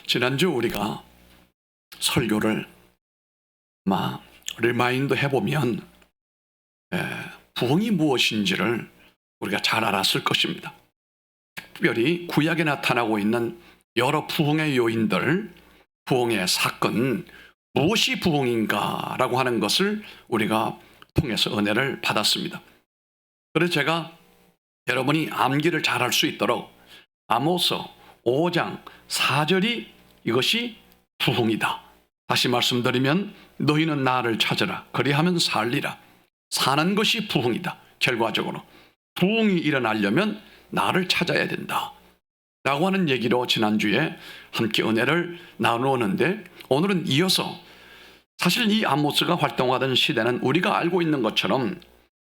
지난주 우리가 설교를 리마인드 해보면 부흥이 무엇인지를 우리가 잘 알았을 것입니다. 특별히 구약에 나타나고 있는 여러 부흥의 요인들, 부흥의 사건, 무엇이 부흥인가라고 하는 것을 우리가 통해서 은혜를 받았습니다. 그래서 제가 여러분이 암기를 잘할 수 있도록 아모스 5장 4절이 이것이 부흥이다. 다시 말씀드리면 너희는 나를 찾으라. 그리하면 살리라. 사는 것이 부흥이다. 결과적으로 부흥이 일어나려면 나를 찾아야 된다 라고 하는 얘기로 지난주에 함께 은혜를 나누었는데, 오늘은 이어서 사실 이 아모스가 활동하던 시대는 우리가 알고 있는 것처럼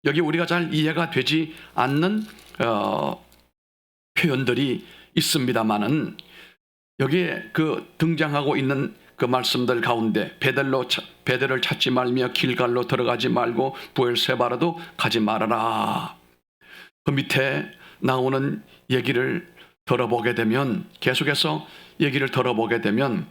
여기 우리가 잘 이해가 되지 않는 표현들이 있습니다만은 여기에 등장하고 있는 그 말씀들 가운데 베델을 찾지 말며 길갈로 들어가지 말고 부엘세바로도 가지 말아라. 그 밑에 나오는 얘기를 들어보게 되면, 계속해서 얘기를 들어보게 되면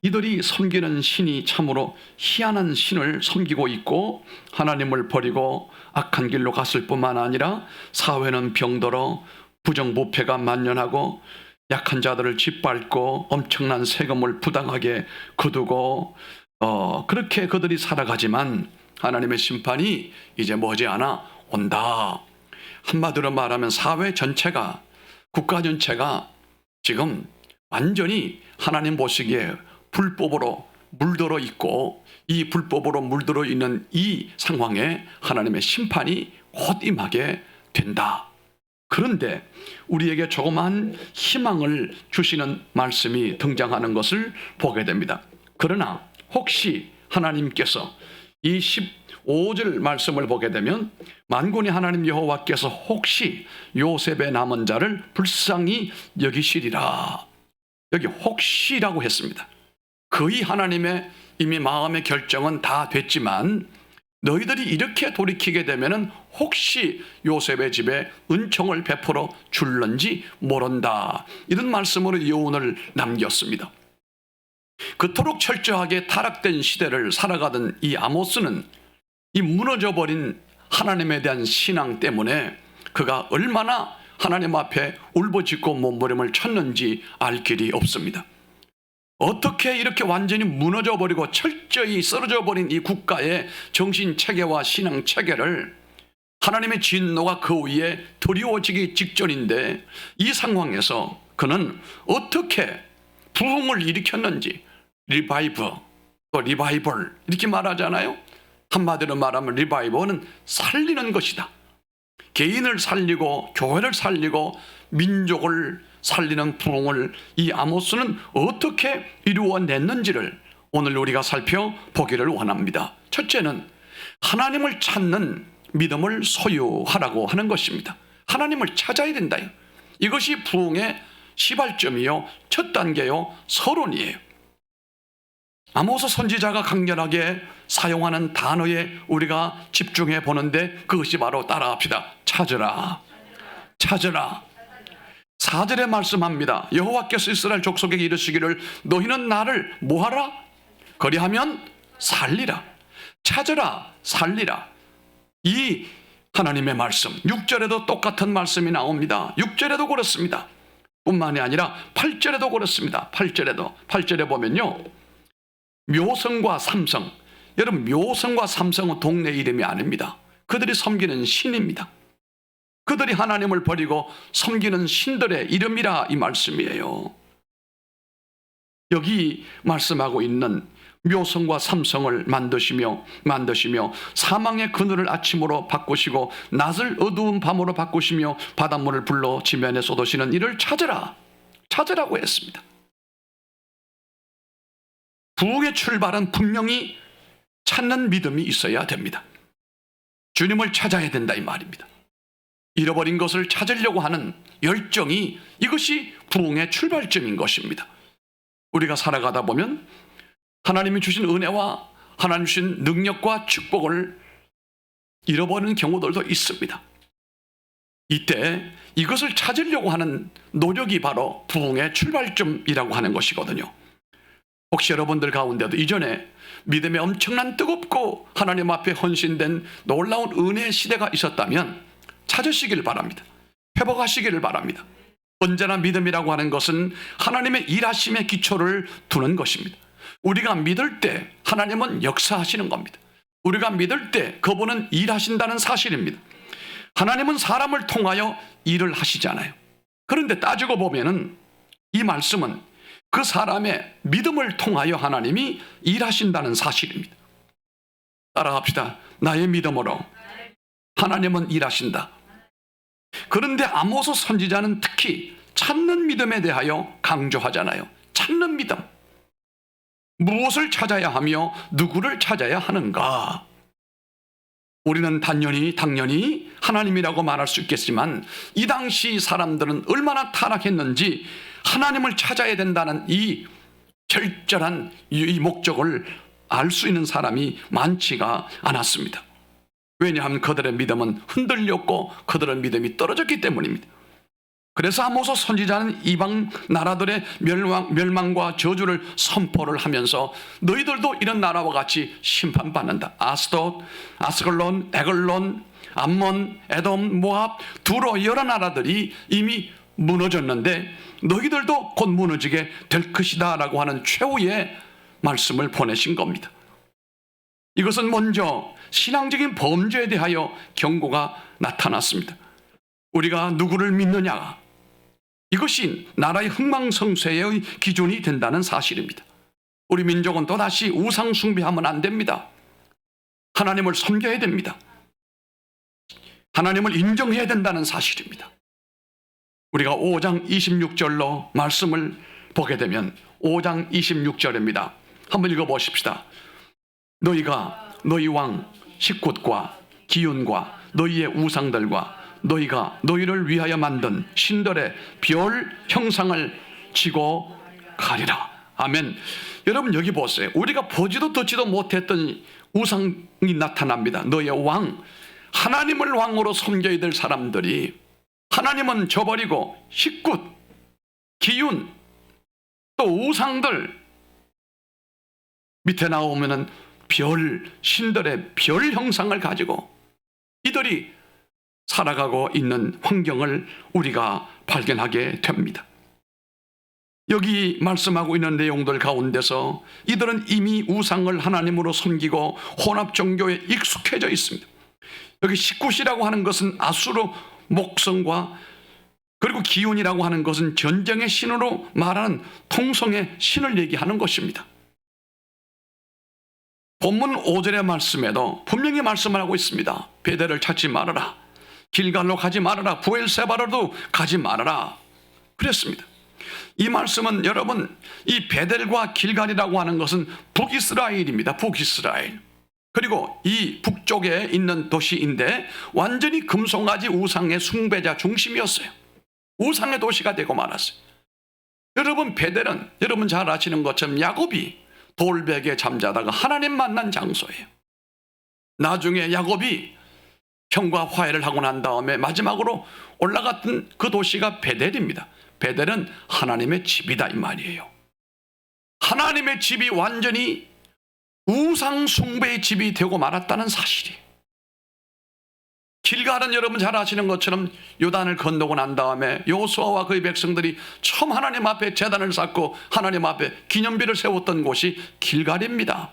이들이 섬기는 신이 참으로 희한한 신을 섬기고 있고 하나님을 버리고 악한 길로 갔을 뿐만 아니라 사회는 병들어 부정부패가 만연하고 약한 자들을 짓밟고 엄청난 세금을 부당하게 거두고 그렇게 그들이 살아가지만 하나님의 심판이 이제 머지않아 온다. 한마디로 말하면 사회 전체가, 국가 전체가 지금 완전히 하나님 보시기에 불법으로 물들어 있고, 이 불법으로 물들어 있는 이 상황에 하나님의 심판이 곧 임하게 된다. 그런데 우리에게 조그마한 희망을 주시는 말씀이 등장하는 것을 보게 됩니다. 그러나 혹시 하나님께서 이 15절 말씀을 보게 되면 만군의 하나님 여호와께서 혹시 요셉의 남은 자를 불쌍히 여기시리라. 여기 혹시라고 했습니다. 거의 하나님의 이미 마음의 결정은 다 됐지만 너희들이 이렇게 돌이키게 되면 혹시 요셉의 집에 은총을 베풀어 줄런지 모른다. 이런 말씀으로 여운을 남겼습니다. 그토록 철저하게 타락된 시대를 살아가던 이 아모스는 이 무너져버린 하나님에 대한 신앙 때문에 그가 얼마나 하나님 앞에 울부짖고 몸부림을 쳤는지 알 길이 없습니다. 어떻게 이렇게 완전히 무너져버리고 철저히 쓰러져버린 이 국가의 정신체계와 신앙체계를 하나님의 진노가 그 위에 드리워지기 직전인데, 이 상황에서 그는 어떻게 부흥을 일으켰는지, 또 리바이벌 이렇게 말하잖아요. 한마디로 말하면 리바이벌은 살리는 것이다. 개인을 살리고 교회를 살리고 민족을 살리는 부흥을 이 아모스는 어떻게 이루어냈는지를 오늘 우리가 살펴보기를 원합니다. 첫째는 하나님을 찾는 믿음을 소유하라고 하는 것입니다. 하나님을 찾아야 된다. 이것이 부흥의 시발점이요, 첫 단계요, 서론이에요. 아모스 선지자가 강렬하게 사용하는 단어에 우리가 집중해 보는데 그것이 바로, 따라합시다. 찾으라. 찾으라. 4절에 말씀합니다. 여호와께서 이스라엘 족속에게 이르시기를 너희는 나를 뭐하라? 그리하면 살리라. 찾으라, 살리라. 이 하나님의 말씀, 6절에도 똑같은 말씀이 나옵니다. 6절에도 그렇습니다. 뿐만이 아니라 8절에도 그렇습니다. 8절에 보면요, 묘성과 삼성. 여러분, 묘성과 삼성은 동네 이름이 아닙니다. 그들이 섬기는 신입니다. 그들이 하나님을 버리고 섬기는 신들의 이름이라 이 말씀이에요. 여기 말씀하고 있는 묘성과 삼성을 만드시며 사망의 그늘을 아침으로 바꾸시고 낮을 어두운 밤으로 바꾸시며 바닷물을 불러 지면에 쏟으시는 이를 찾으라고 했습니다. 부흥의 출발은 분명히 찾는 믿음이 있어야 됩니다. 주님을 찾아야 된다 이 말입니다. 잃어버린 것을 찾으려고 하는 열정이, 이것이 부흥의 출발점인 것입니다. 우리가 살아가다 보면 하나님이 주신 은혜와 하나님 주신 능력과 축복을 잃어버리는 경우들도 있습니다. 이때 이것을 찾으려고 하는 노력이 바로 부흥의 출발점이라고 하는 것이거든요. 혹시 여러분들 가운데도 이전에 믿음에 엄청난 뜨겁고 하나님 앞에 헌신된 놀라운 은혜의 시대가 있었다면 찾으시길 바랍니다. 회복하시기를 바랍니다. 언제나 믿음이라고 하는 것은 하나님의 일하심의 기초를 두는 것입니다. 우리가 믿을 때 하나님은 역사하시는 겁니다. 우리가 믿을 때 그분은 일하신다는 사실입니다. 하나님은 사람을 통하여 일을 하시잖아요. 그런데 따지고 보면은 이 말씀은 그 사람의 믿음을 통하여 하나님이 일하신다는 사실입니다. 따라갑시다. 나의 믿음으로 하나님은 일하신다. 그런데 아모스 선지자는 특히 찾는 믿음에 대하여 강조하잖아요. 찾는 믿음. 무엇을 찾아야 하며 누구를 찾아야 하는가? 우리는 당연히 하나님이라고 말할 수 있겠지만 이 당시 사람들은 얼마나 타락했는지 하나님을 찾아야 된다는 이 절절한 이 목적을 알 수 있는 사람이 많지가 않았습니다. 왜냐하면 그들의 믿음은 흔들렸고 그들의 믿음이 떨어졌기 때문입니다. 그래서 아모스 선지자는 이방 나라들의 멸망과 저주를 선포를 하면서 너희들도 이런 나라와 같이 심판받는다. 아스돗, 아스글론, 에글론, 암몬, 에돔, 모압, 두로 여러 나라들이 이미 무너졌는데 너희들도 곧 무너지게 될 것이다 라고 하는 최후의 말씀을 보내신 겁니다. 이것은 먼저 신앙적인 범죄에 대하여 경고가 나타났습니다. 우리가 누구를 믿느냐, 이것이 나라의 흥망성쇠의 기준이 된다는 사실입니다. 우리 민족은 또다시 우상 숭배하면 안 됩니다. 하나님을 섬겨야 됩니다. 하나님을 인정해야 된다는 사실입니다. 우리가 5장 26절로 말씀을 보게 되면 5장 26절입니다. 한번 읽어보십시다. 너희가 너희 왕 식굿과 기운과 너희의 우상들과 너희가 너희를 위하여 만든 신들의 별 형상을 지고 가리라. 아멘. 여러분 여기 보세요. 우리가 보지도 듣지도 못했던 우상이 나타납니다. 너희의 왕, 하나님을 왕으로 섬겨야 될 사람들이 하나님은 저버리고 식굿, 기운, 또 우상들 밑에 나오면은 신들의 별 형상을 가지고 이들이 살아가고 있는 환경을 우리가 발견하게 됩니다. 여기 말씀하고 있는 내용들 가운데서 이들은 이미 우상을 하나님으로 섬기고 혼합 종교에 익숙해져 있습니다. 여기 식굿이라고 하는 것은 아수르 목성과 그리고 기운이라고 하는 것은 전쟁의 신으로 말하는 통성의 신을 얘기하는 것입니다. 본문 5절의 말씀에도 분명히 말씀을 하고 있습니다. 베델을 찾지 말아라. 길갈로 가지 말아라. 부엘세바로도 가지 말아라. 그랬습니다. 이 말씀은 여러분, 이 베델과 길갈이라고 하는 것은 북이스라엘입니다. 북이스라엘. 그리고 이 북쪽에 있는 도시인데 완전히 금송아지 우상의 숭배자 중심이었어요. 우상의 도시가 되고 말았어요. 여러분, 베델은 여러분 잘 아시는 것처럼 야곱이 돌베개에 잠자다가 하나님 만난 장소예요. 나중에 야곱이 형과 화해를 하고 난 다음에 마지막으로 올라갔던 그 도시가 베델입니다. 베델은 하나님의 집이다 이 말이에요. 하나님의 집이 완전히 우상 숭배의 집이 되고 말았다는 사실이에요. 길갈은 여러분 잘 아시는 것처럼 요단을 건너고 난 다음에 여호수아와 그의 백성들이 처음 하나님 앞에 제단을 쌓고 하나님 앞에 기념비를 세웠던 곳이 길갈입니다.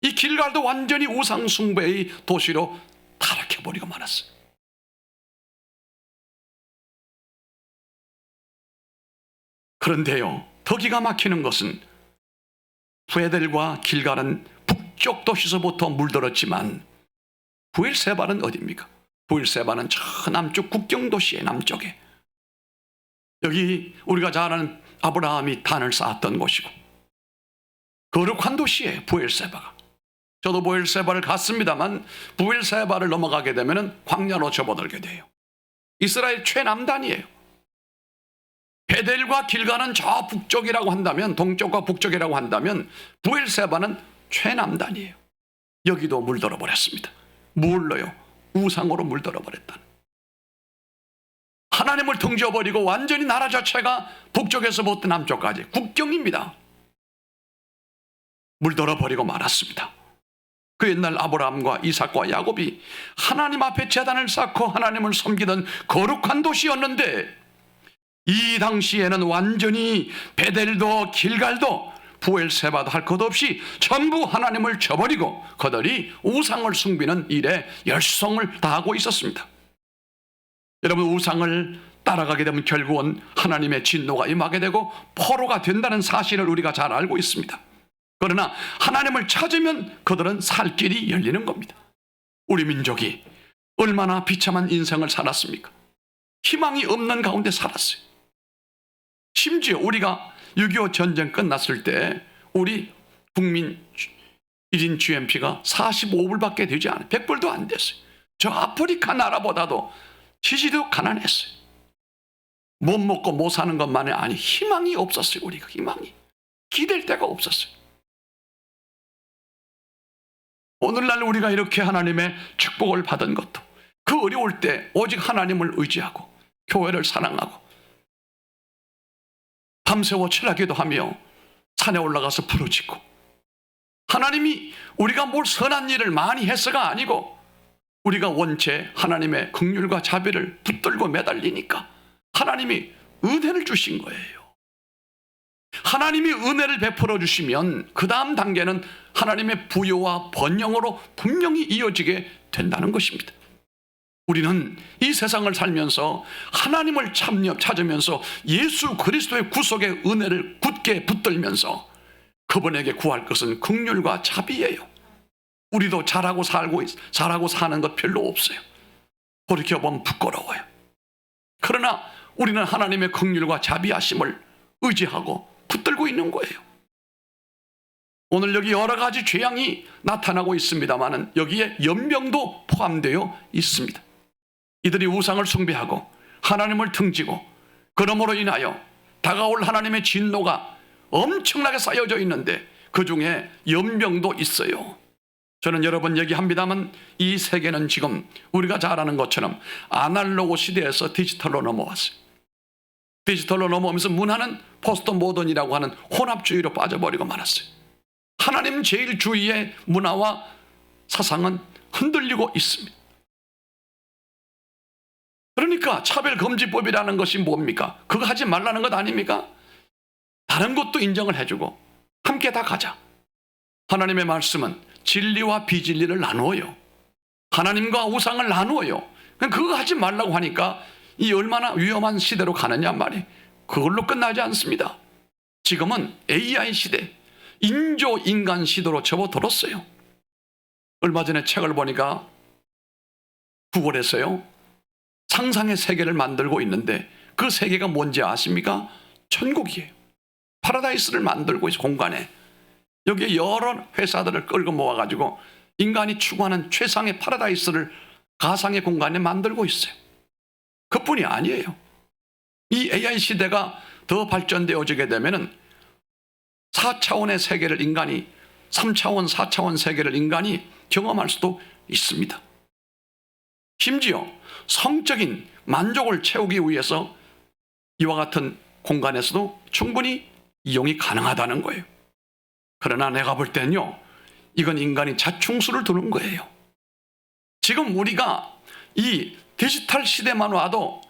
이 길갈도 완전히 우상 숭배의 도시로 타락해버리고 말았어요. 그런데요, 더 기가 막히는 것은 베델과 길갈은 북쪽 도시서부터 물들었지만 부엘세바는 어디입니까? 부엘세바는 저 남쪽 국경도시의 남쪽에, 여기 우리가 잘 아는 아브라함이 단을 쌓았던 곳이고 거룩한 도시에 부엘세바가. 저도 부엘세바를 갔습니다만 부엘세바를 넘어가게 되면 광야로 접어들게 돼요. 이스라엘 최남단이에요. 베델과 길갈은 저 북쪽이라고 한다면, 동쪽과 북쪽이라고 한다면 부엘세바는 최남단이에요. 여기도 물들어 버렸습니다. 뭘로요? 우상으로 물들어 버렸다. 하나님을 등져버리고 완전히 나라 자체가 북쪽에서부터 남쪽까지 국경입니다. 물들어 버리고 말았습니다. 그 옛날 아브라함과 이삭과 야곱이 하나님 앞에 제단을 쌓고 하나님을 섬기던 거룩한 도시였는데, 이 당시에는 완전히 베델도 길갈도 부엘세바도 할 것 없이 전부 하나님을 저버리고 그들이 우상을 숭배는 일에 열성을 다하고 있었습니다. 여러분, 우상을 따라가게 되면 결국은 하나님의 진노가 임하게 되고 포로가 된다는 사실을 우리가 잘 알고 있습니다. 그러나 하나님을 찾으면 그들은 살 길이 열리는 겁니다. 우리 민족이 얼마나 비참한 인생을 살았습니까? 희망이 없는 가운데 살았어요. 심지어 우리가 6.25 전쟁 끝났을 때 우리 국민 1인 GNP가 45불밖에 되지 않아요. 100불도 안 됐어요. 저 아프리카 나라보다도 지지도 가난했어요. 못 먹고 못 사는 것만이 아니 희망이 없었어요. 우리가 희망이 기댈 데가 없었어요. 오늘날 우리가 이렇게 하나님의 축복을 받은 것도 그 어려울 때 오직 하나님을 의지하고 교회를 사랑하고 밤새워 철야기도 하며 산에 올라가서 부르짖고, 하나님이 우리가 뭘 선한 일을 많이 해서가 아니고 우리가 원체 하나님의 긍휼과 자비를 붙들고 매달리니까 하나님이 은혜를 주신 거예요. 하나님이 은혜를 베풀어 주시면 그 다음 단계는 하나님의 부요와 번영으로 분명히 이어지게 된다는 것입니다. 우리는 이 세상을 살면서 하나님을 찾으면서 예수 그리스도의 구속의 은혜를 굳게 붙들면서 그분에게 구할 것은 긍휼과 자비예요. 우리도 잘하고 사는 것 별로 없어요. 돌이켜보면 부끄러워요. 그러나 우리는 하나님의 긍휼과 자비하심을 의지하고 붙들고 있는 거예요. 오늘 여기 여러 가지 죄악이 나타나고 있습니다만 여기에 연명도 포함되어 있습니다. 이들이 우상을 숭배하고 하나님을 등지고 그러므로 인하여 다가올 하나님의 진노가 엄청나게 쌓여져 있는데 그 중에 연명도 있어요. 저는 여러 번 얘기합니다만 이 세계는 지금 우리가 잘 아는 것처럼 아날로그 시대에서 디지털로 넘어왔어요. 디지털로 넘어오면서 문화는 포스트 모던이라고 하는 혼합주의로 빠져버리고 말았어요. 하나님 제일주의의 문화와 사상은 흔들리고 있습니다. 그러니까 차별금지법이라는 것이 뭡니까? 그거 하지 말라는 것 아닙니까? 다른 것도 인정을 해주고 함께 다 가자. 하나님의 말씀은 진리와 비진리를 나누어요. 하나님과 우상을 나누어요. 그거 하지 말라고 하니까 이 얼마나 위험한 시대로 가느냐 말이에요. 그걸로 끝나지 않습니다. 지금은 AI 시대, 인조인간 시대로 접어들었어요. 얼마 전에 책을 보니까 구글에서요, 상상의 세계를 만들고 있는데 그 세계가 뭔지 아십니까? 천국이에요. 파라다이스를 만들고 있어요. 공간에. 여기에 여러 회사들을 끌고 모아가지고 인간이 추구하는 최상의 파라다이스를 가상의 공간에 만들고 있어요. 그뿐이 아니에요. 이 AI 시대가 더 발전되어지게 되면은 4차원의 세계를 인간이 3차원, 4차원 세계를 인간이 경험할 수도 있습니다. 심지어 성적인 만족을 채우기 위해서 이와 같은 공간에서도 충분히 이용이 가능하다는 거예요. 그러나 내가 볼 때는요, 이건 인간이 자충수를 두는 거예요. 지금 우리가 이 디지털 시대만 와도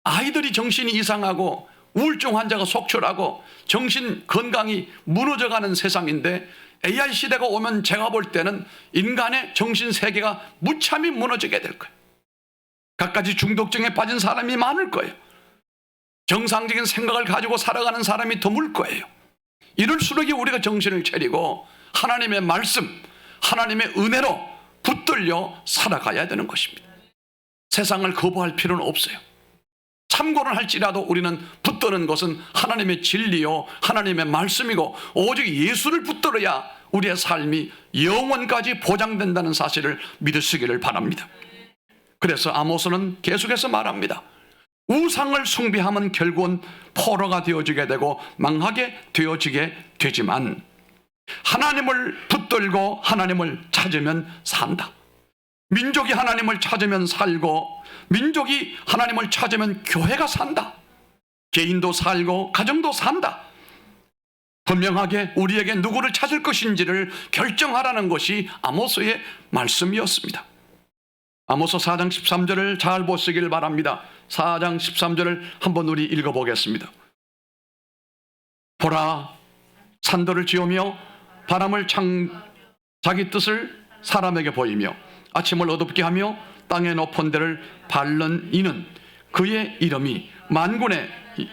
아이들이 정신이 이상하고 우울증 환자가 속출하고 정신 건강이 무너져가는 세상인데 AI 시대가 오면 제가 볼 때는 인간의 정신 세계가 무참히 무너지게 될 거예요. 갖가지 중독증에 빠진 사람이 많을 거예요. 정상적인 생각을 가지고 살아가는 사람이 드물 거예요. 이럴수록 우리가 정신을 차리고 하나님의 말씀, 하나님의 은혜로 붙들려 살아가야 되는 것입니다. 세상을 거부할 필요는 없어요. 참고는 할지라도 우리는 붙드는 것은 하나님의 진리요, 하나님의 말씀이고 오직 예수를 붙들어야 우리의 삶이 영원까지 보장된다는 사실을 믿으시기를 바랍니다. 그래서 아모스는 계속해서 말합니다. 우상을 숭배하면 결국은 포로가 되어지게 되고 망하게 되어지게 되지만 하나님을 붙들고 하나님을 찾으면 산다. 민족이 하나님을 찾으면 살고, 민족이 하나님을 찾으면 교회가 산다. 개인도 살고 가정도 산다. 분명하게 우리에게 누구를 찾을 것인지를 결정하라는 것이 아모스의 말씀이었습니다. 아모스 4장 13절을 잘 보시길 바랍니다. 4장 13절을 한번 우리 읽어보겠습니다. 보라, 산들을 지으며 바람을 자기 뜻을 사람에게 보이며 아침을 어둡게 하며 땅의 높은 데를 밟는 이는 그의 이름이 만군의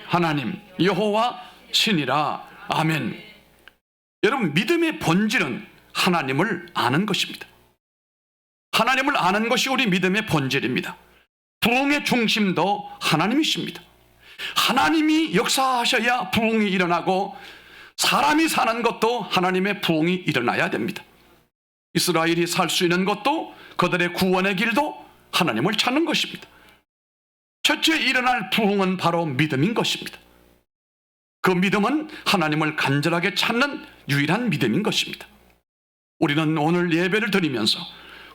하나님 여호와 신이라. 아멘. 여러분, 믿음의 본질은 하나님을 아는 것입니다. 하나님을 아는 것이 우리 믿음의 본질입니다. 부흥의 중심도 하나님이십니다. 하나님이 역사하셔야 부흥이 일어나고, 사람이 사는 것도 하나님의 부흥이 일어나야 됩니다. 이스라엘이 살 수 있는 것도, 그들의 구원의 길도 하나님을 찾는 것입니다. 첫째 일어날 부흥은 바로 믿음인 것입니다. 그 믿음은 하나님을 간절하게 찾는 유일한 믿음인 것입니다. 우리는 오늘 예배를 드리면서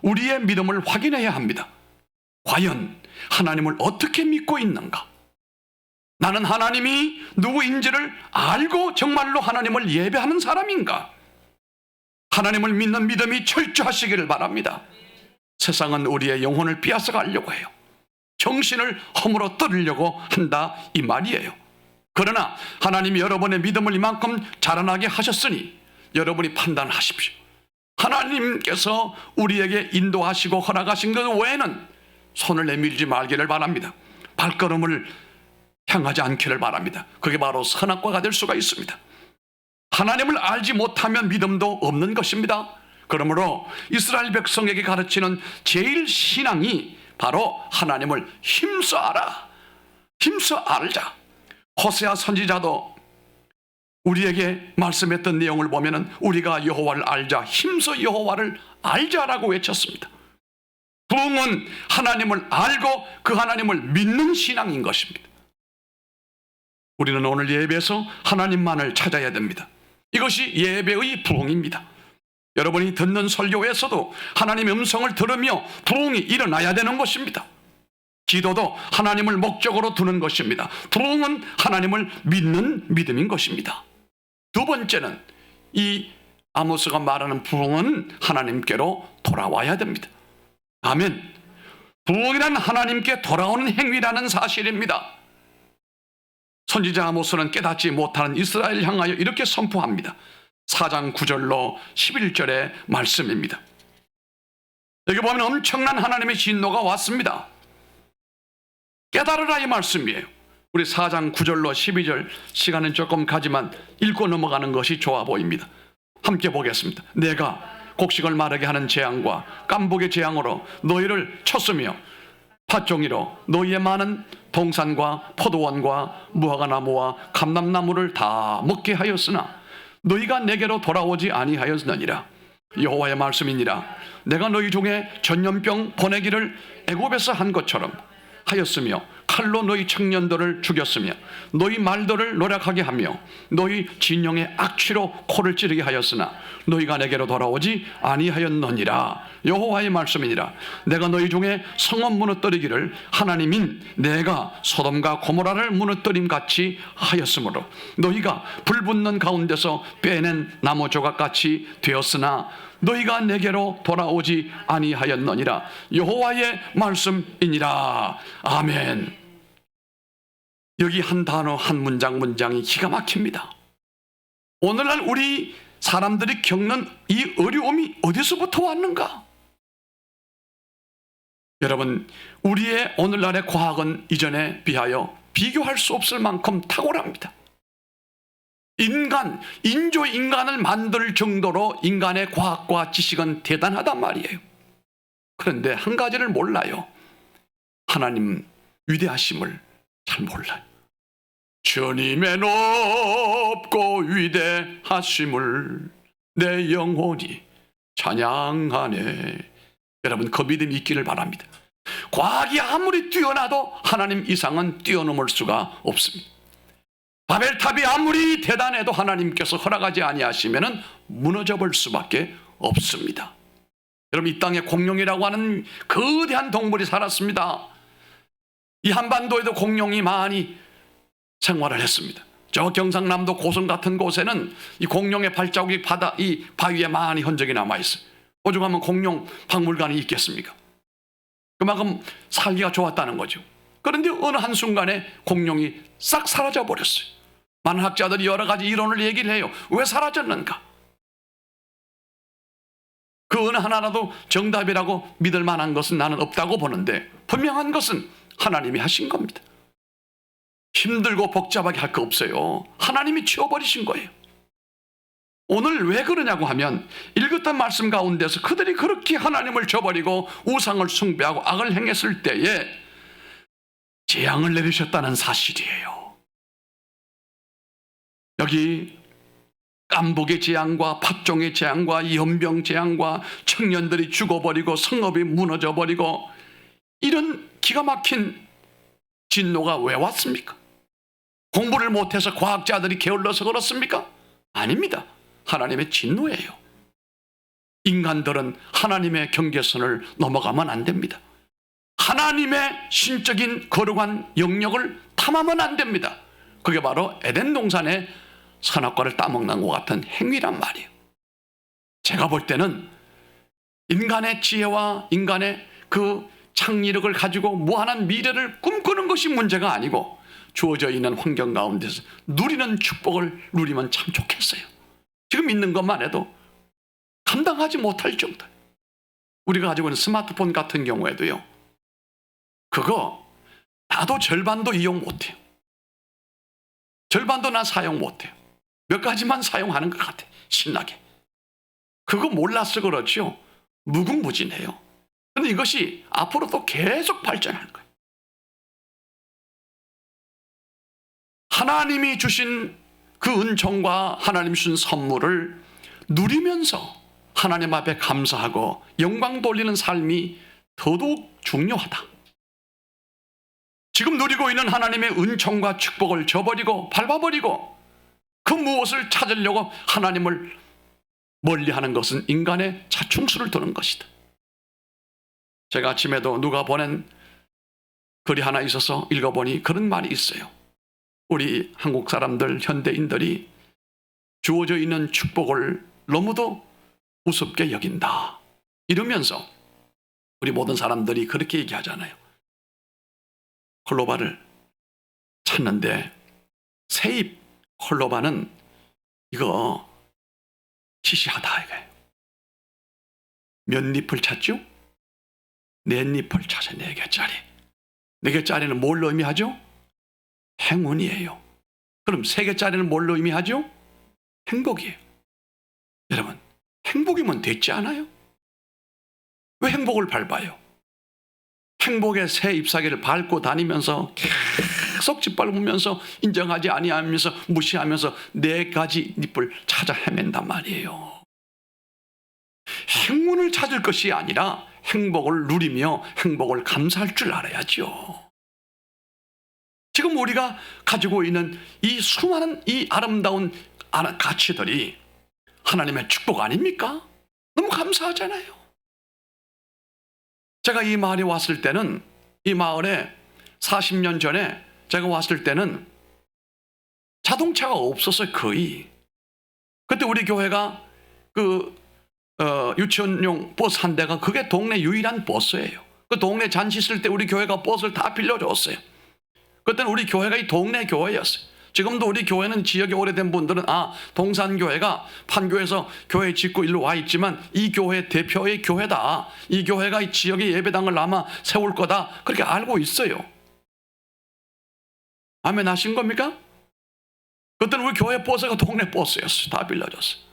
우리의 믿음을 확인해야 합니다. 과연 하나님을 어떻게 믿고 있는가? 나는 하나님이 누구인지를 알고 정말로 하나님을 예배하는 사람인가? 하나님을 믿는 믿음이 철저하시기를 바랍니다. 세상은 우리의 영혼을 빼앗아 가려고 해요. 정신을 허물어 떨으려고 한다, 이 말이에요. 그러나 하나님이 여러분의 믿음을 이만큼 자라나게 하셨으니 여러분이 판단하십시오. 하나님께서 우리에게 인도하시고 허락하신 것 외에는 손을 내밀지 말기를 바랍니다. 발걸음을 향하지 않기를 바랍니다. 그게 바로 선악과가 될 수가 있습니다. 하나님을 알지 못하면 믿음도 없는 것입니다. 그러므로 이스라엘 백성에게 가르치는 제일 신앙이 바로 하나님을 힘써 알아. 힘써 알자. 호세아 선지자도 우리에게 말씀했던 내용을 보면은 우리가 여호와를 알자, 힘써 여호와를 알자라고 외쳤습니다. 부흥은 하나님을 알고 그 하나님을 믿는 신앙인 것입니다. 우리는 오늘 예배에서 하나님만을 찾아야 됩니다. 이것이 예배의 부흥입니다. 여러분이 듣는 설교에서도 하나님의 음성을 들으며 부흥이 일어나야 되는 것입니다. 기도도 하나님을 목적으로 두는 것입니다. 부흥은 하나님을 믿는 믿음인 것입니다. 두 번째는 이 아모스가 말하는 부흥은 하나님께로 돌아와야 됩니다. 아멘. 부흥이란 하나님께 돌아오는 행위라는 사실입니다. 선지자 아모스는 깨닫지 못하는 이스라엘 향하여 이렇게 선포합니다. 4장 9절로 11절의 말씀입니다. 여기 보면 엄청난 하나님의 진노가 왔습니다. 깨달으라, 이 말씀이에요. 우리 4장 9절로 12절 시간은 조금 가지만 읽고 넘어가는 것이 좋아 보입니다. 함께 보겠습니다. 내가 곡식을 마르게 하는 재앙과 깐복의 재앙으로 너희를 쳤으며 팥종이로 너희의 많은 동산과 포도원과 무화과나무와 감람나무를 다 먹게 하였으나 너희가 내게로 돌아오지 아니하였느니라. 여호와의 말씀이니라. 내가 너희 중에 전염병 보내기를 애굽에서 한 것처럼 하였으며 칼로 너희 청년들을 죽였으며 너희 말들을 노력하게 하며 너희 진영의 악취로 코를 찌르게 하였으나 너희가 내게로 돌아오지 아니하였느니라. 여호와의 말씀이니라. 내가 너희 중에 성읍 무너뜨리기를 하나님인 내가 소돔과 고모라를 무너뜨림같이 하였으므로 너희가 불 붙는 가운데서 빼낸 나무 조각같이 되었으나 너희가 내게로 돌아오지 아니하였느니라. 여호와의 말씀이니라. 아멘. 여기 한 단어 한 문장이 기가 막힙니다. 오늘날 우리 사람들이 겪는 이 어려움이 어디서부터 왔는가? 여러분, 우리의 오늘날의 과학은 이전에 비하여 비교할 수 없을 만큼 탁월합니다. 인조인간을 만들 정도로 인간의 과학과 지식은 대단하단 말이에요. 그런데 한 가지를 몰라요. 하나님 위대하심을 잘 몰라요. 주님의 높고 위대하심을 내 영혼이 찬양하네. 여러분, 그 믿음이 있기를 바랍니다. 과학이 아무리 뛰어나도 하나님 이상은 뛰어넘을 수가 없습니다. 바벨탑이 아무리 대단해도 하나님께서 허락하지 아니하시면 무너져 볼 수밖에 없습니다. 여러분, 이 땅에 공룡이라고 하는 거대한 동물이 살았습니다. 이 한반도에도 공룡이 많이 생활을 했습니다. 저 경상남도 고성 같은 곳에는 이 공룡의 발자국이 이 바위에 많이 흔적이 남아있어요. 오죽하면 공룡 박물관이 있겠습니까? 그만큼 살기가 좋았다는 거죠. 그런데 어느 한순간에 공룡이 싹 사라져 버렸어요. 많은 학자들이 여러 가지 이론을 얘기를 해요. 왜 사라졌는가? 그 어느 하나라도 정답이라고 믿을 만한 것은 나는 없다고 보는데, 분명한 것은 하나님이 하신 겁니다. 힘들고 복잡하게 할 거 없어요. 하나님이 치워버리신 거예요. 오늘 왜 그러냐고 하면, 읽었던 말씀 가운데서 그들이 그렇게 하나님을 저버리고 우상을 숭배하고 악을 행했을 때에 재앙을 내리셨다는 사실이에요. 여기 깜복의 재앙과 팥종의 재앙과 연병 재앙과 청년들이 죽어버리고 성읍이 무너져버리고, 이런 기가 막힌 진노가 왜 왔습니까? 공부를 못해서 과학자들이 게을러서 그렇습니까? 아닙니다. 하나님의 진노예요. 인간들은 하나님의 경계선을 넘어가면 안 됩니다. 하나님의 신적인 거룩한 영역을 탐하면 안 됩니다. 그게 바로 에덴 동산의 선악과를 따먹는 것 같은 행위란 말이에요. 제가 볼 때는 인간의 지혜와 인간의 그 창의력을 가지고 무한한 미래를 꿈꾸는 것이 문제가 아니고, 주어져 있는 환경 가운데서 누리는 축복을 누리면 참 좋겠어요. 지금 있는 것만 해도 감당하지 못할 정도. 우리가 가지고 있는 스마트폰 같은 경우에도요, 그거 나도 절반도 이용 못해요. 절반도 난 사용 못해요. 몇 가지만 사용하는 것 같아, 신나게. 그거 몰라서 그렇죠. 무궁무진해요. 그런데 이것이 앞으로도 계속 발전할 거예요. 하나님이 주신 그 은총과 하나님이 주신 선물을 누리면서 하나님 앞에 감사하고 영광 돌리는 삶이 더더욱 중요하다. 지금 누리고 있는 하나님의 은총과 축복을 저버리고 밟아버리고 그 무엇을 찾으려고 하나님을 멀리하는 것은 인간의 자충수를 두는 것이다. 제가 아침에도 누가 보낸 글이 하나 있어서 읽어보니 그런 말이 있어요. 우리 한국 사람들, 현대인들이 주어져 있는 축복을 너무도 우습게 여긴다. 이러면서 우리 모든 사람들이 그렇게 얘기하잖아요. 콜로바를 찾는데 세입 콜로바는 이거 시시하다 이거예요. 몇 잎을 찾죠? 4잎을 찾아 4개짜리. 4개짜리는 뭘 의미하죠? 행운이에요. 그럼 3개짜리는 뭘 의미하죠? 행복이에요. 여러분, 행복이면 됐지 않아요? 왜 행복을 밟아요? 행복의 새 잎사귀를 밟고 다니면서 계속 짓밟으면서 인정하지 아니하면서 무시하면서 4가지 잎을 찾아 헤맨단 말이에요. 행운을 찾을 것이 아니라 행복을 누리며 행복을 감사할 줄 알아야죠. 지금 우리가 가지고 있는 이 수많은 이 아름다운 가치들이 하나님의 축복 아닙니까? 너무 감사하잖아요. 제가 이 마을에 왔을 때는, 이 마을에 40년 전에 제가 왔을 때는 자동차가 없었어요, 거의. 그때 우리 교회가 유치원용 버스 한 대가 그게 동네 유일한 버스예요. 그 동네 잔치 있을 때 우리 교회가 버스를 다 빌려줬어요. 그때는 우리 교회가 이 동네 교회였어요. 지금도 우리 교회는 지역에 오래된 분들은 동산교회가 판교에서 교회 짓고 일로 와 있지만 이 교회 대표의 교회다. 이 교회가 이 지역에 예배당을 아마 세울 거다. 그렇게 알고 있어요. 아멘 하신 겁니까? 그때는 우리 교회 버스가 동네 버스였어요. 다 빌려줬어요.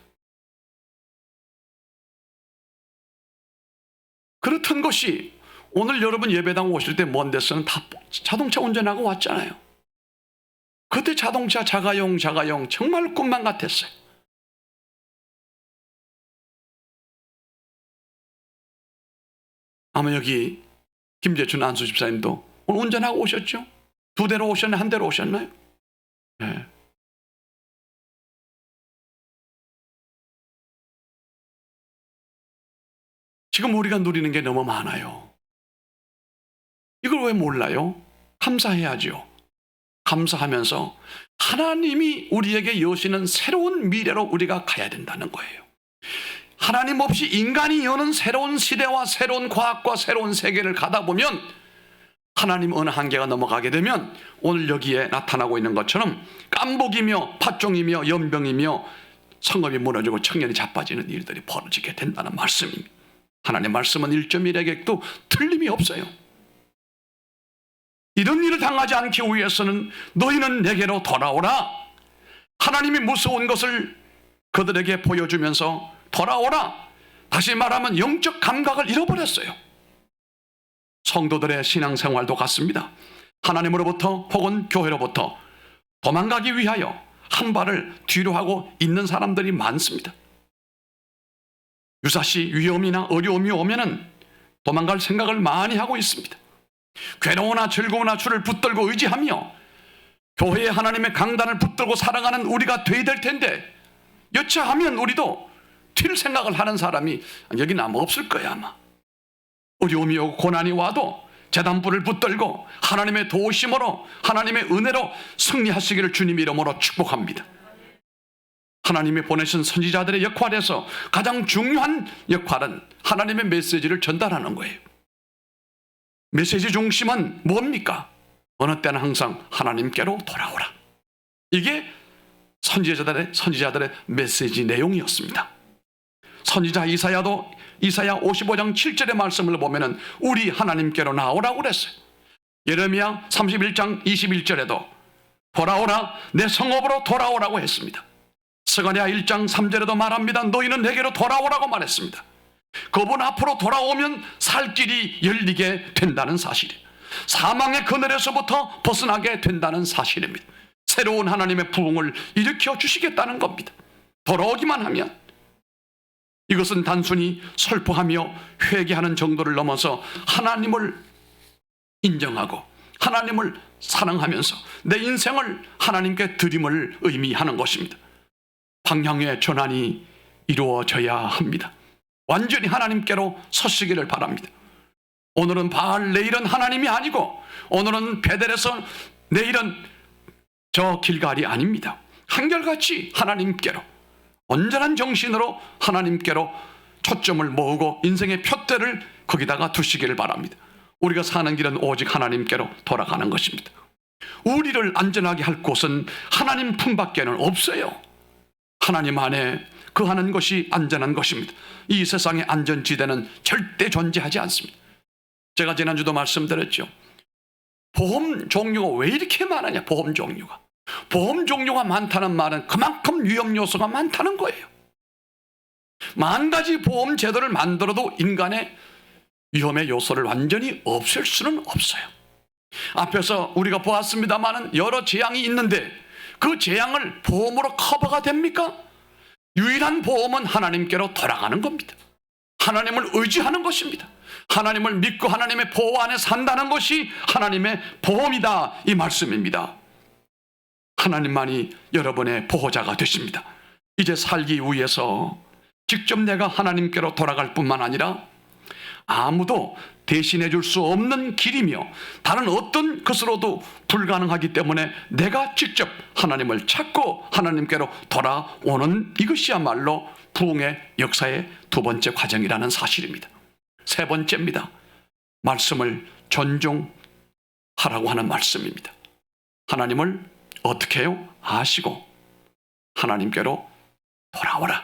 그렇던 것이 오늘 여러분 예배당 오실 때 먼 데서는 다 자동차 운전하고 왔잖아요. 그때 자동차 자가용 정말 꿈만 같았어요. 아마 여기 김재춘 안수 집사님도 오늘 운전하고 오셨죠? 2대로 오셨나요? 1대로 오셨나요? 네. 지금 우리가 누리는 게 너무 많아요. 이걸 왜 몰라요? 감사해야죠. 감사하면서 하나님이 우리에게 여시는 새로운 미래로 우리가 가야 된다는 거예요. 하나님 없이 인간이 여는 새로운 시대와 새로운 과학과 새로운 세계를 가다 보면 하나님 어느 한계가 넘어가게 되면 오늘 여기에 나타나고 있는 것처럼 깜복이며 팥종이며 연병이며 성읍이 무너지고 청년이 자빠지는 일들이 벌어지게 된다는 말씀입니다. 하나님의 말씀은 1.1의 객도 틀림이 없어요. 이런 일을 당하지 않기 위해서는 너희는 내게로 돌아오라. 하나님이 무서운 것을 그들에게 보여주면서 돌아오라. 다시 말하면 영적 감각을 잃어버렸어요. 성도들의 신앙생활도 같습니다. 하나님으로부터 혹은 교회로부터 도망가기 위하여 한 발을 뒤로 하고 있는 사람들이 많습니다. 유사시 위험이나 어려움이 오면은 도망갈 생각을 많이 하고 있습니다. 괴로우나 즐거우나 주를 붙들고 의지하며 교회의 하나님의 강단을 붙들고 살아가는 우리가 돼야 될 텐데 여차하면 우리도 튈 생각을 하는 사람이 여기는 아마 없을 거야. 아마 어려움이 오고 고난이 와도 제단불을 붙들고 하나님의 도우심으로 하나님의 은혜로 승리하시기를 주님 이름으로 축복합니다. 하나님이 보내신 선지자들의 역할에서 가장 중요한 역할은 하나님의 메시지를 전달하는 거예요. 메시지 중심은 뭡니까? 어느 때는 항상 하나님께로 돌아오라. 이게 선지자들의 메시지 내용이었습니다. 선지자 이사야도 이사야 55장 7절의 말씀을 보면은 우리 하나님께로 나오라고 그랬어요. 예레미야 31장 21절에도 돌아오라 내 성읍으로 돌아오라고 했습니다. 스가랴 1장 3절에도 말합니다. 너희는 내게로 돌아오라고 말했습니다. 그분 앞으로 돌아오면 살 길이 열리게 된다는 사실이에요. 사망의 그늘에서부터 벗어나게 된다는 사실입니다. 새로운 하나님의 부흥을 일으켜 주시겠다는 겁니다. 돌아오기만 하면. 이것은 단순히 슬퍼하며 회개하는 정도를 넘어서 하나님을 인정하고 하나님을 사랑하면서 내 인생을 하나님께 드림을 의미하는 것입니다. 방향의 전환이 이루어져야 합니다. 완전히 하나님께로 서시기를 바랍니다. 오늘은 바알, 내일은 하나님이 아니고 오늘은 베델에서 내일은 저 길갈이 아닙니다. 한결같이 하나님께로 온전한 정신으로 하나님께로 초점을 모으고 인생의 표대를 거기다가 두시기를 바랍니다. 우리가 사는 길은 오직 하나님께로 돌아가는 것입니다. 우리를 안전하게 할 곳은 하나님 품밖에는 없어요. 하나님 안에 거하는 것이 안전한 것입니다. 이 세상의 안전지대는 절대 존재하지 않습니다. 제가 지난주도 말씀드렸죠. 보험 종류가 왜 이렇게 많으냐. 보험 종류가 많다는 말은 그만큼 위험 요소가 많다는 거예요. 만 가지 보험 제도를 만들어도 인간의 위험의 요소를 완전히 없앨 수는 없어요. 앞에서 우리가 보았습니다마는 여러 재앙이 있는데 그 재앙을 보험으로 커버가 됩니까? 유일한 보험은 하나님께로 돌아가는 겁니다. 하나님을 의지하는 것입니다. 하나님을 믿고 하나님의 보호 안에 산다는 것이 하나님의 보험이다, 이 말씀입니다. 하나님만이 여러분의 보호자가 되십니다. 이제 살기 위해서 직접 내가 하나님께로 돌아갈 뿐만 아니라 아무도 대신해 줄 수 없는 길이며 다른 어떤 것으로도 불가능하기 때문에 내가 직접 하나님을 찾고 하나님께로 돌아오는 이것이야말로 부흥의 역사의 두 번째 과정이라는 사실입니다. 세 번째입니다. 말씀을 존중하라고 하는 말씀입니다. 하나님을 어떻게 해요? 아시고 하나님께로 돌아오라.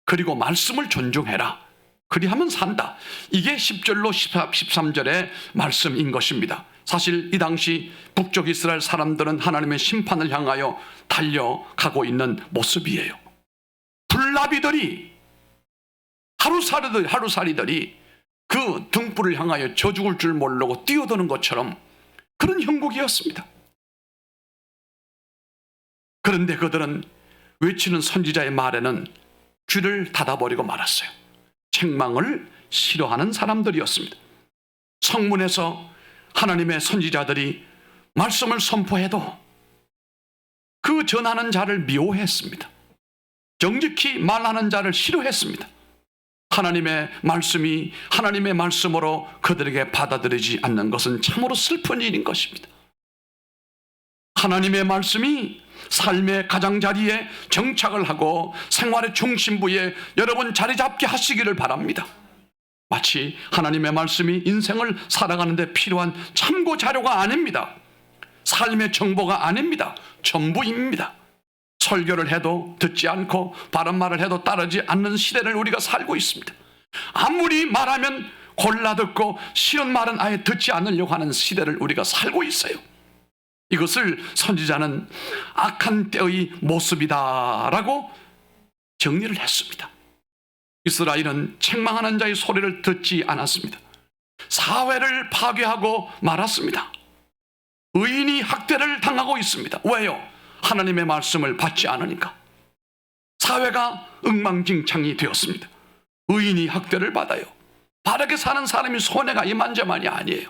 그리고 말씀을 존중해라. 그리하면 산다. 이게 10절로 13절의 말씀인 것입니다. 사실 이 당시 북쪽 이스라엘 사람들은 하나님의 심판을 향하여 달려가고 있는 모습이에요. 불나비들이 하루살이들이 그 등불을 향하여 저 죽을 줄 모르고 뛰어드는 것처럼 그런 형국이었습니다. 그런데 그들은 외치는 선지자의 말에는 귀를 닫아버리고 말았어요. 책망을 싫어하는 사람들이었습니다. 성문에서 하나님의 선지자들이 말씀을 선포해도 그 전하는 자를 미워했습니다. 정직히 말하는 자를 싫어했습니다. 하나님의 말씀이 하나님의 말씀으로 그들에게 받아들이지 않는 것은 참으로 슬픈 일인 것입니다. 하나님의 말씀이 삶의 가장자리에 정착을 하고 생활의 중심부에 여러분 자리 잡게 하시기를 바랍니다. 마치 하나님의 말씀이 인생을 살아가는 데 필요한 참고 자료가 아닙니다. 삶의 정보가 아닙니다. 전부입니다. 설교를 해도 듣지 않고 바른 말을 해도 따르지 않는 시대를 우리가 살고 있습니다. 아무리 말하면 골라 듣고 싫은 말은 아예 듣지 않으려고 하는 시대를 우리가 살고 있어요. 이것을 선지자는 악한 때의 모습이다라고 정리를 했습니다. 이스라엘은 책망하는 자의 소리를 듣지 않았습니다. 사회를 파괴하고 말았습니다. 의인이 학대를 당하고 있습니다. 왜요? 하나님의 말씀을 받지 않으니까. 사회가 엉망진창이 되었습니다. 의인이 학대를 받아요. 바르게 사는 사람이 손해가 이만저만이 아니에요.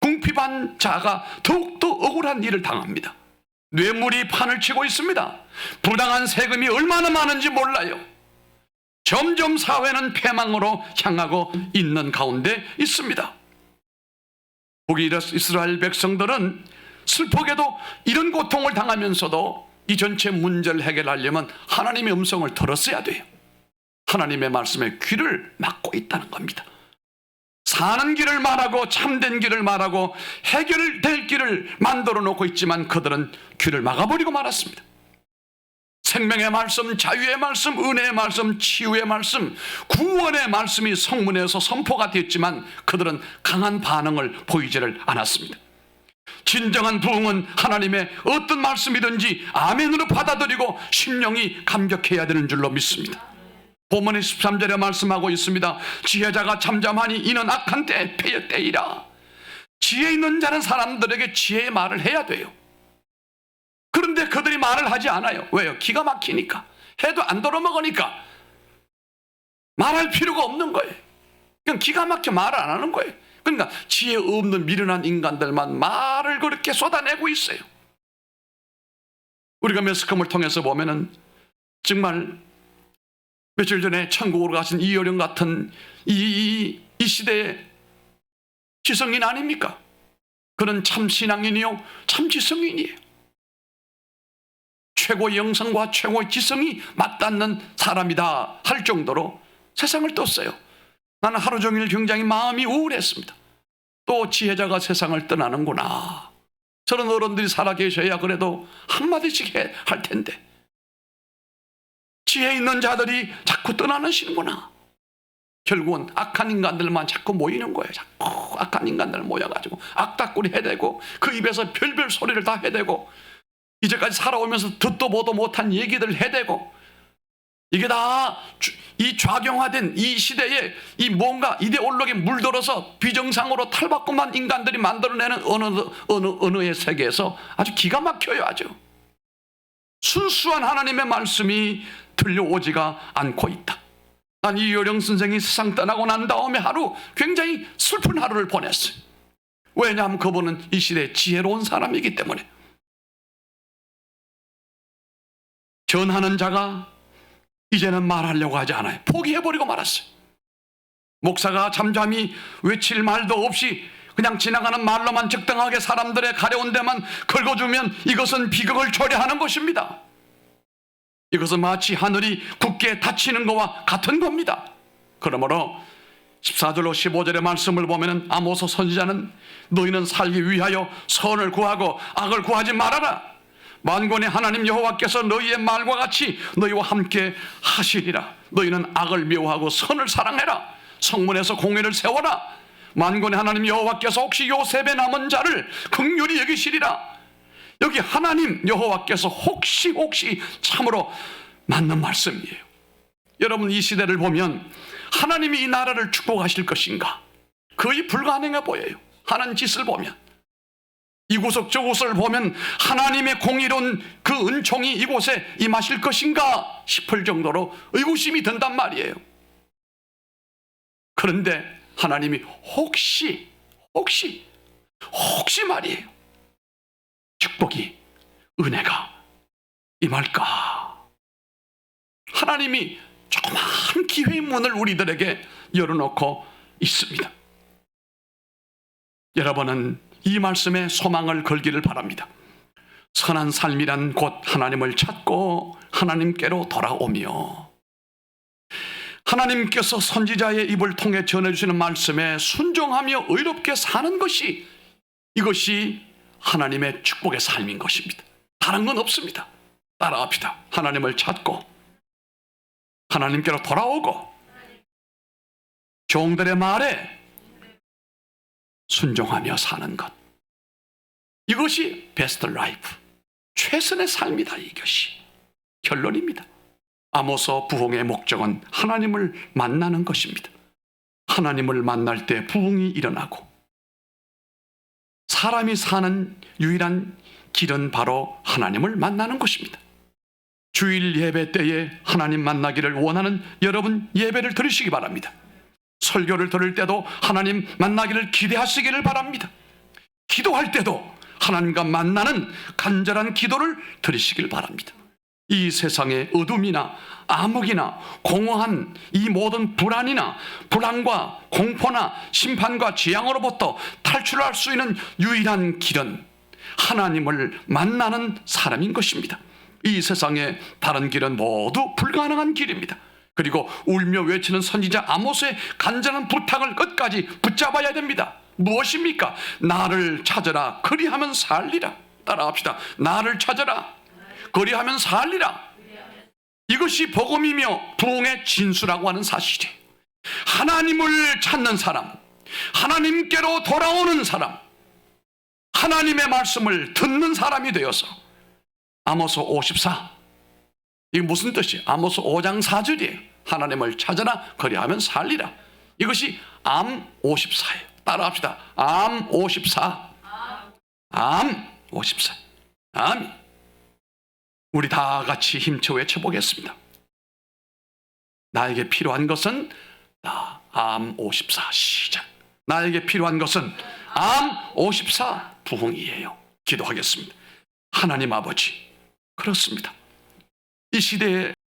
궁핍한 자가 더욱더 억울한 일을 당합니다. 뇌물이 판을 치고 있습니다. 부당한 세금이 얼마나 많은지 몰라요. 점점 사회는 폐망으로 향하고 있는 가운데 있습니다. 북이스라엘 백성들은 슬프게도 이런 고통을 당하면서도 이 전체 문제를 해결하려면 하나님의 음성을 들었어야 돼요. 하나님의 말씀에 귀를 막고 있다는 겁니다. 사는 길을 말하고 참된 길을 말하고 해결될 길을 만들어 놓고 있지만 그들은 귀를 막아버리고 말았습니다. 생명의 말씀, 자유의 말씀, 은혜의 말씀, 치유의 말씀, 구원의 말씀이 성문에서 선포가 됐지만 그들은 강한 반응을 보이지를 않았습니다. 진정한 부흥은 하나님의 어떤 말씀이든지 아멘으로 받아들이고 심령이 감격해야 되는 줄로 믿습니다. 본문의 13절에 말씀하고 있습니다. 지혜자가 잠잠하니 이는 악한 때 패의 때이라. 지혜 있는 자는 사람들에게 지혜의 말을 해야 돼요. 그런데 그들이 말을 하지 않아요. 왜요? 기가 막히니까. 해도 안 돌아먹으니까 말할 필요가 없는 거예요. 그냥 기가 막혀 말을 안 하는 거예요. 그러니까 지혜 없는 미련한 인간들만 말을 그렇게 쏟아내고 있어요. 우리가 매스컴을 통해서 보면은 정말 며칠 전에 천국으로 가신 이효령 같은 이 시대의 지성인 아닙니까? 그는 참 신앙인이요 참 지성인이에요. 최고의 영성과 최고의 지성이 맞닿는 사람이다 할 정도로 세상을 떴어요. 나는 하루 종일 굉장히 마음이 우울했습니다. 또 지혜자가 세상을 떠나는구나. 저런 어른들이 살아계셔야 그래도 한마디씩 할 텐데 지혜 있는 자들이 자꾸 떠나시는구나. 결국은 악한 인간들만 자꾸 모이는 거예요. 자꾸 악한 인간들 모여가지고 악다꾸리 해대고 그 입에서 별별 소리를 다 해대고 이제까지 살아오면서 듣도 보도 못한 얘기들을 해대고 이게 다 이 좌경화된 이 시대에 이 뭔가 이데올로기에 물들어서 비정상으로 탈바꿈한 인간들이 만들어내는 언어의 세계에서 아주 기가 막혀요. 아주 순수한 하나님의 말씀이 들려오지가 않고 있다. 난 이효령 선생이 세상 떠나고 난 다음에 하루 굉장히 슬픈 하루를 보냈어요. 왜냐하면 그분은 이 시대에 지혜로운 사람이기 때문에. 전하는 자가 이제는 말하려고 하지 않아요. 포기해버리고 말았어요. 목사가 잠잠히 외칠 말도 없이 그냥 지나가는 말로만 적당하게 사람들의 가려운 데만 긁어주면 이것은 비극을 초래하는 것입니다. 이것은 마치 하늘이 굳게 닫히는 것과 같은 겁니다. 그러므로 14절로 15절의 말씀을 보면 아모스 선지자는 너희는 살기 위하여 선을 구하고 악을 구하지 말아라. 만군의 하나님 여호와께서 너희의 말과 같이 너희와 함께 하시리라. 너희는 악을 미워하고 선을 사랑해라. 성문에서 공회를 세워라. 만군의 하나님 여호와께서 혹시 요셉의 남은 자를 긍휼히 여기시리라. 여기 하나님 여호와께서 혹시 참으로 맞는 말씀이에요. 여러분 이 시대를 보면 하나님이 이 나라를 축복하실 것인가? 거의 불가능해 보여요. 하는 짓을 보면. 이곳 저곳을 보면 하나님의 공의로운 그 은총이 이곳에 임하실 것인가 싶을 정도로 의구심이 든단 말이에요. 그런데 하나님이 혹시 말이에요. 축복이 은혜가 임할까? 하나님이 조그마한 기회의 문을 우리들에게 열어놓고 있습니다. 여러분은 이 말씀에 소망을 걸기를 바랍니다. 선한 삶이란 곧 하나님을 찾고 하나님께로 돌아오며, 하나님께서 선지자의 입을 통해 전해주시는 말씀에 순종하며 의롭게 사는 것이, 이것이 하나님의 축복의 삶인 것입니다. 다른 건 없습니다. 따라합시다. 하나님을 찾고 하나님께로 돌아오고 종들의 말에 순종하며 사는 것, 이것이 베스트 라이프, 최선의 삶이다. 이것이 결론입니다. 아모스 부흥의 목적은 하나님을 만나는 것입니다. 하나님을 만날 때 부흥이 일어나고, 사람이 사는 유일한 길은 바로 하나님을 만나는 것입니다. 주일 예배 때에 하나님 만나기를 원하는 여러분, 예배를 들으시기 바랍니다. 설교를 들을 때도 하나님 만나기를 기대하시기를 바랍니다. 기도할 때도 하나님과 만나는 간절한 기도를 들으시길 바랍니다. 이 세상의 어둠이나 암흑이나 공허한 이 모든 불안과 공포나 심판과 재앙으로부터 탈출할 수 있는 유일한 길은 하나님을 만나는 사람인 것입니다. 이 세상의 다른 길은 모두 불가능한 길입니다. 그리고 울며 외치는 선지자 아모스의 간절한 부탁을 끝까지 붙잡아야 됩니다. 무엇입니까? 나를 찾아라, 그리하면 살리라. 따라합시다. 나를 찾아라, 그리하면 살리라. 이것이 복음이며 부흥의 진수라고 하는 사실이에요. 하나님을 찾는 사람, 하나님께로 돌아오는 사람, 하나님의 말씀을 듣는 사람이 되어서, 아모스 54, 이게 무슨 뜻이에요? 아모스 5장 4절이에요. 하나님을 찾아라, 그리하면 살리라. 이것이 암 54예요. 따라합시다. 암 54. 암 54. 암. 우리 다 같이 힘쳐 외쳐보겠습니다. 나에게 필요한 것은 암 54. 시작. 나에게 필요한 것은 암 54 부흥이에요. 기도하겠습니다. 하나님 아버지, 그렇습니다. 이 시대에